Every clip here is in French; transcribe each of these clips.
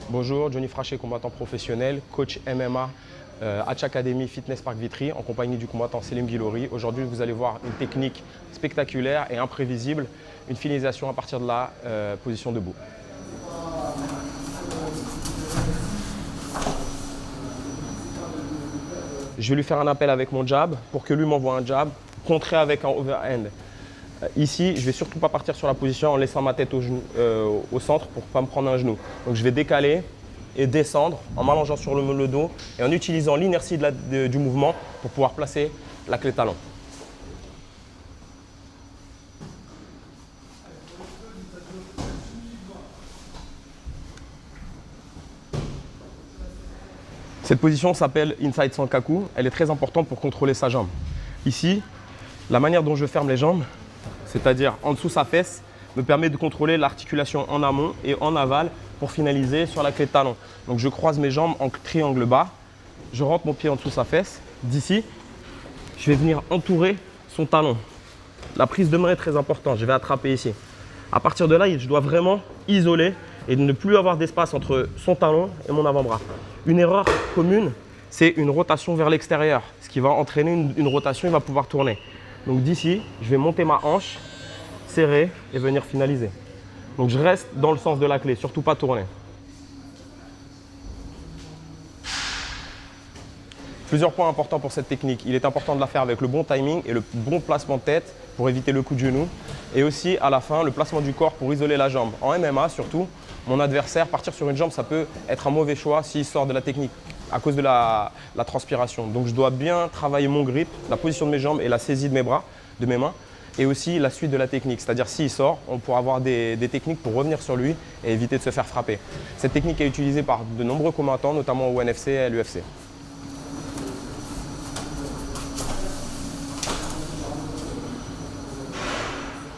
Bonjour, Johnny Frachet, combattant professionnel, coach MMA Hatch Academy Fitness Park Vitry en compagnie du combattant Selim Guillory. Aujourd'hui, vous allez voir une technique spectaculaire et imprévisible, une finalisation à partir de la position debout. Je vais lui faire un appel avec mon jab pour que lui m'envoie un jab, contré avec un overhand. Ici, je ne vais surtout pas partir sur la position en laissant ma tête au centre pour ne pas me prendre un genou. Donc je vais décaler et descendre en m'allongeant sur le dos et en utilisant l'inertie du mouvement pour pouvoir placer la clé talon. Cette position s'appelle Inside Sankaku. Elle est très importante pour contrôler sa jambe. Ici, la manière dont je ferme les jambes, c'est-à-dire en dessous sa fesse, me permet de contrôler l'articulation en amont et en aval pour finaliser sur la clé de talon. Donc je croise mes jambes en triangle bas, je rentre mon pied en dessous sa fesse. D'ici, je vais venir entourer son talon. La prise de main est très importante, je vais attraper ici. À partir de là, je dois vraiment isoler et ne plus avoir d'espace entre son talon et mon avant-bras. Une erreur commune, c'est une rotation vers l'extérieur, ce qui va entraîner une rotation, il va pouvoir tourner. Donc d'ici, je vais monter ma hanche, serrer et venir finaliser. Donc je reste dans le sens de la clé, surtout pas tourner. Plusieurs points importants pour cette technique. Il est important de la faire avec le bon timing et le bon placement de tête pour éviter le coup de genou. Et aussi à la fin, le placement du corps pour isoler la jambe. En MMA surtout, mon adversaire, partir sur une jambe, ça peut être un mauvais choix s'il sort de la technique à cause de la transpiration. Donc je dois bien travailler mon grip, la position de mes jambes et la saisie de mes bras, de mes mains. Et aussi la suite de la technique, c'est-à-dire s'il sort, on pourra avoir des techniques pour revenir sur lui et éviter de se faire frapper. Cette technique est utilisée par de nombreux combattants, notamment au NFC et à l'UFC.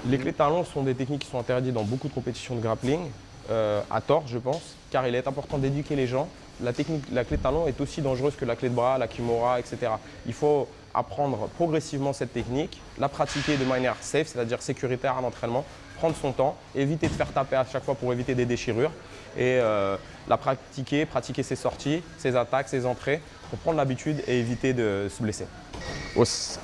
Les clés talons sont des techniques qui sont interdites dans beaucoup de compétitions de grappling, à tort je pense, car il est important d'éduquer les gens. La clé talon est aussi dangereuse que la clé de bras, la kimura, etc. Il faut apprendre progressivement cette technique, la pratiquer de manière safe, c'est-à-dire sécuritaire à l'entraînement, prendre son temps, éviter de faire taper à chaque fois pour éviter des déchirures et la pratiquer ses sorties, ses attaques, ses entrées pour prendre l'habitude et éviter de se blesser. Os.